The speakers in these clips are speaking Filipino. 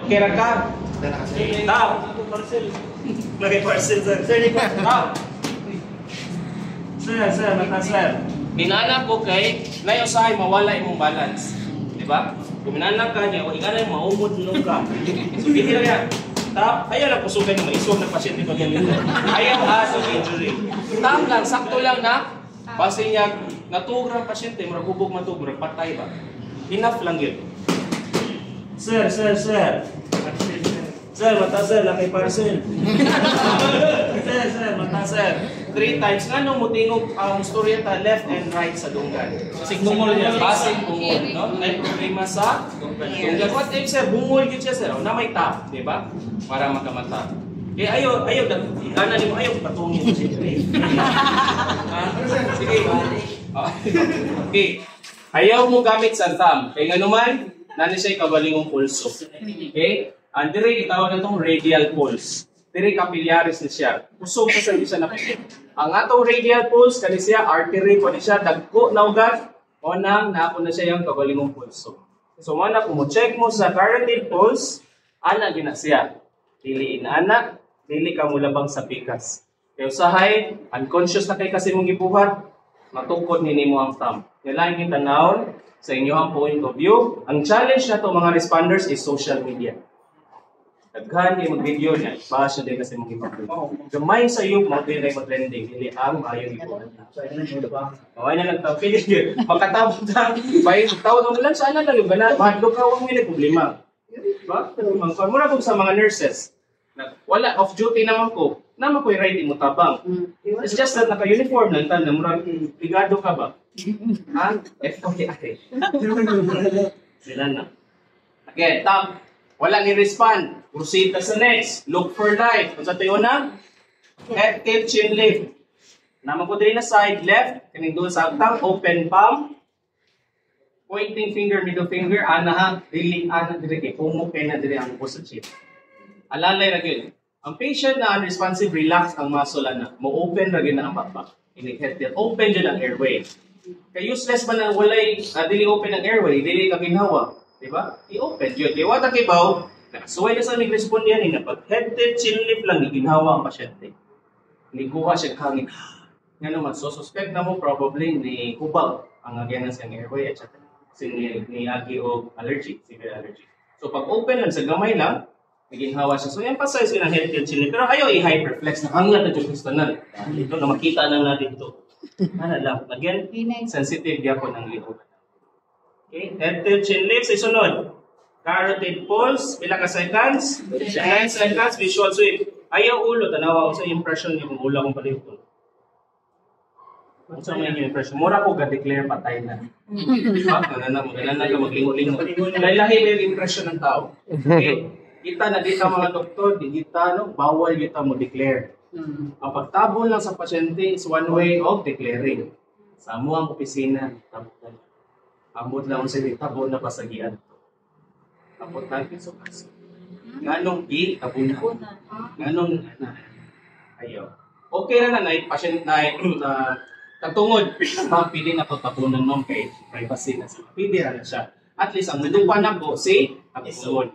Okay ra ka? Tao. Lagi parcel sir. Tao. Sir, mata sir. Minana ko kay nayosahay mawala imong balance. Di ba? Kung minana ka niya, o ikaw na maumod nung ka. So, hindi lang yan. Tap, ayaw lang pusukan ng maisog ng pasyente pag yan nito. Ayaw asong injury. Tap lang, sakto lang na. Basta niya, natugog ng pasyente, maragubog matugog, patay ba? Enough lang yun. Sir. Sir, mata sir, lakay parcel. Sir, mata sir. 3 times nga nung mutingog ang storya ta left and right sa dunggan. Kasi bungol niya. Basing bungol, no? May problema sa dunggan. What if sir, bungol yun siya sir, na may tap, di ba? Para makamata. Eh ayaw, kanan mo, ayaw patungin mo siya. Sige. Okay. Ayaw mo gamit sa thumb. Kaya nga naman, nani siya kabalingong pulso. Okay? Ang dire itawag na itong radial pulse. Dire capillaris ni siya. Pusog pa sa siya na. Ang atong radial pulse, kani siya, artery po ni siya, dagko na ugat, o nang naako na siya yung kabalingong pulso. So, mana kung mo check mo sa carotid pulse, ana gina siya. Dili inaanak, dili ka mulabang sa pikas. Kaya usahay, unconscious na kay kasi mong gibuhat, matukod ni mo ang thumb. Kailangan kita tanawon sa inyong point of view. Ang challenge na to mga responders is social media. Daghan kayo mag-video niya, basyo din kasi mong ipapagawa. Gamay sa iyo, mag-video kayo mag-trending, hindi ang ayaw ibuhat. Kaway na lang tawag. Makatabot na, tawag mo lang, sana lang yung ganaan. Mahadlo ka, huwag mo yung problema. Diba? Muna po sa mga nurses, wala, off-duty naman ko, naman ko yung right mo tabang. It's just that naka-uniform lang, tanda, murang ligado ka ba? Ha? FODI. Sila na. Again, top. Wala ni-respond. Proceed ka sa next. Look for life. Kung sa tayo na, head, tail, chin, lift. Naman ko din na side, left. Kaning doon sa aktang, open palm. Pointing finger, middle finger, ana ha. Dili, ana, dire kay pumuk kay na dire ang puso chin. Alalay na yun. Ang patient na unresponsive, relax ang muscle na. Mo-open na yun ang backpack. Ini-head, tail. Open yun ang airway. Kaya useless man na walay, dili open ang airway, dili ka ginawa. Diba? I-open yun. Di wata kibaw, nakasuway na sa nag-respond yan, na pag head-tail chin lift lang, iginhawa ang pasyente. Niguha siya hangin. Nga naman, so suspect na mo probably ni hubag ang agyanan sa airway at saka ni agi o allergy, severe allergy. So pag open lang sa gamay lang, naginhawa siya. So emphasize yun ang head-tail chin lift. Pero ayaw i-hyperflex na hanglat na dyan gusto na. Ito na makita lang natin ito. Ano lang, again, sensitive diya po ng liho. Okay, head tail chin lift, isunod. Carotid pulse, pila ka seconds? 9 seconds, visual sweep. Ayaw ulo, tanawa ko sa impression niyo kung ulo akong palihog. Ano sa mga impression? Mura ko ga-declare patay na. Maganda na ka maglingo-lingo. Lahi yung impression ng tao. Okay? Kita na dito mga doktor, di kita, no? Bawal kita mo declare. Ang pagtabon lang sa pasyente is one way of declaring. Sa mo ang opisina, ambot lang sa tabon na pasagian. Ambot lang sa kaso. Nganong tabon na. Nganong ayaw. Okay na na, patient na tagtungod. Pili na ko tabunan ng kay privacy na siya. Pili na siya. At least ang nadupan na ko si tagtungod.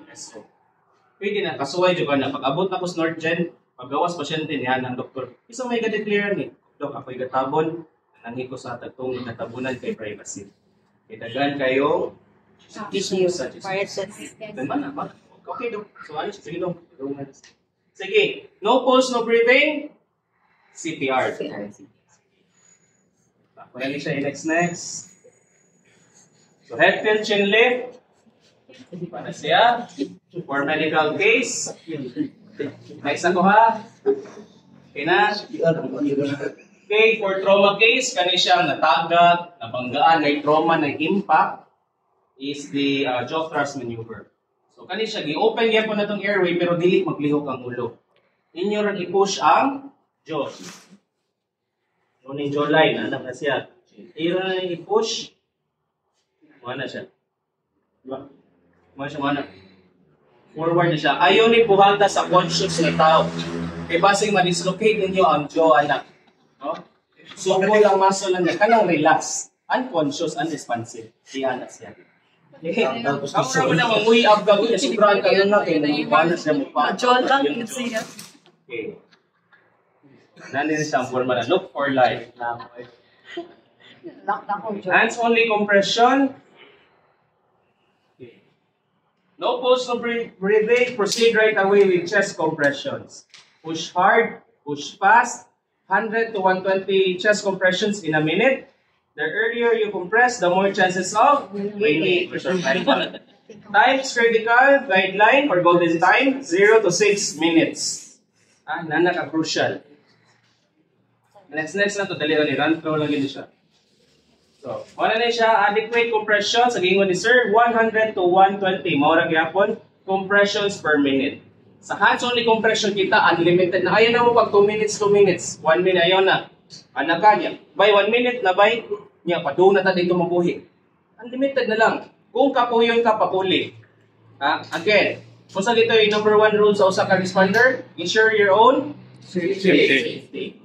Pwede na, kasuway dyan na. Pag-abot na ko sa Nordgen, paggawas pasyente niya ng doktor. Isang may ga-declare ni, Dok, ako'y gatabon, nangi ko sa tagtungod na tabunan kay privacy. Itagan kayo tissue sa okay, Dok. So, ano siya? Sige, Dok. Sige. No pulse, no breathing. CPR. Wala niya siya. Next. So, head tilt, chin lift. Para siya. For medical case. Next ako ha. Okay na. Okay, for trauma case, kani siyang natagak, nabanggaan, may trauma, na impact, is the jaw thrust maneuver. So, kani siya, gi-open yan po na itong airway, pero dili maglihok ang ulo. Inyo rin i-push ang jaw. Noon yung jawline, anak na siya. Inyo rin i-push. Mana siya. Diba? Mana. Forward na siya. Ayaw ni buhata sa conscious na tao. Kaya basing ma-dislocate ninyo ang jaw, anak. No? So, ang muscle lang niya, kanang relax. Unconscious, unresponsive. Iyan na siya. Ako naman na manguy up ka ko, sobrang ka lang natin, balas na mo pa. John lang, siya. Okay. Nandito siya ang forma na look for life. Lock na ko, John. Hands only compression. Okay. No pulse, no breathing. Proceed right away with chest compressions. Push hard, push fast. 100 to 120 chest compressions in a minute. The earlier you compress, the more chances of waning or survival. Time is critical. Guideline or golden time, 0 to 6 minutes. Nanaka-crucial. Next na to, dali ni run through lang yun siya. So, wala na siya, adequate compression, sa gingon ni sir, 100 to 120. Maura gyapon compressions per minute. Sa hands-only compression kita, unlimited na. Ayaw na mo pag 2 minutes, 2 minutes. 1 minute, ayaw na. Anak ka niya. By 1 minute na by, niya, padoon na tayo mabuhi. Unlimited na lang. Kung kapuyon ka, papuli. Again, kung sa dito yung number 1 rule sa usa ka responder, ensure your own safety.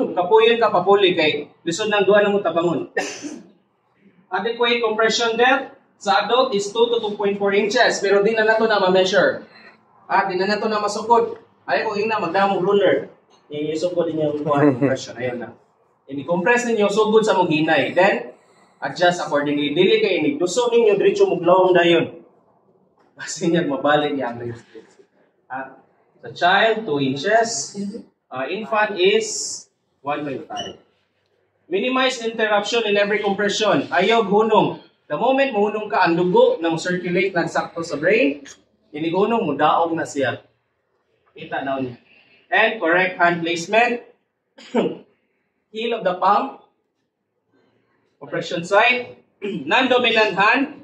Kung kapuyon ka, papuli kay lisod ng duwa na mo tabangon. Adequate compression depth sa adult is 2 to 2.4 inches, pero di na nato na ma-measure. Di na nato na masukod. Ay kung ina magdamong ruler. Isukod din yung compression. Ayun na. I-compress ninyo, sugod sa mong hinay. Then, adjust accordingly. Dili kayo inigduso ninyo, diretso muglawang dayon. Kasi niya, mabalik niya ang sa child, 2 inches. Infant is 1.5. Minimize interruption in every compression. Ayaw hunong. The moment mahunong ka, ang dugo na mo-circulate ng sakto sa brain, inihunong mo, daog na siya. Kita na niya. And correct hand placement. Heel of the palm. Compression side. Non-dominant hand.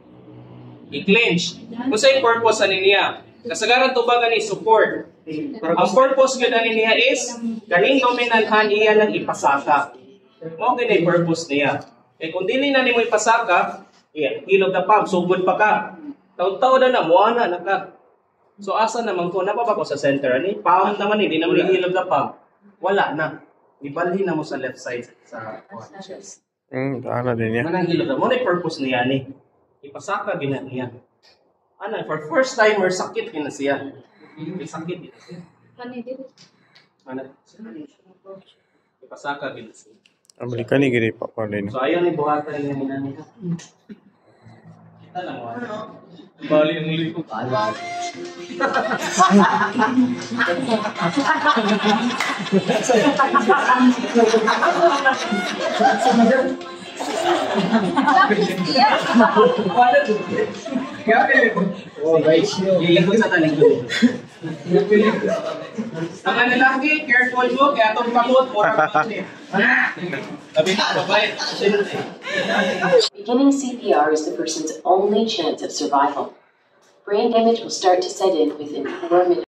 I-clench. Kung sa'yo purpose ani niya. Kasagaran to ba gani support. Ang purpose yun ani niya is kaning dominant hand iya nang ipasaka. Mao gani purpose niya. Eh kung dili na nimo ipasaka, heel of the palm, sugod pa ka. Taw-taw na muana na ka. So asa naman ko napapa ko sa center ani? Palm naman hindi naman heel of the palm. Wala na. Ibalhin na mo sa left side sa chest. Ano din niya? Manang heel of the palm. Ano yung purpose niya ni? Ipasaka gina niya. Ano, for first timer, sakit gina siya. Sakit gina siya. Ano? Ipasaka gina siya. Balikan ni gini pa din. So ayaw ni buhatan niya muna niya. Kita na mo. Bali ang ulit ko. Lilikod sa talikod. Ang ano lagi, careful mo, kaya itong pamot, mura pa kasi. Sabi na, babay. Beginning CPR is the person's only chance of survival. Brain damage will start to set in within 4 minutes.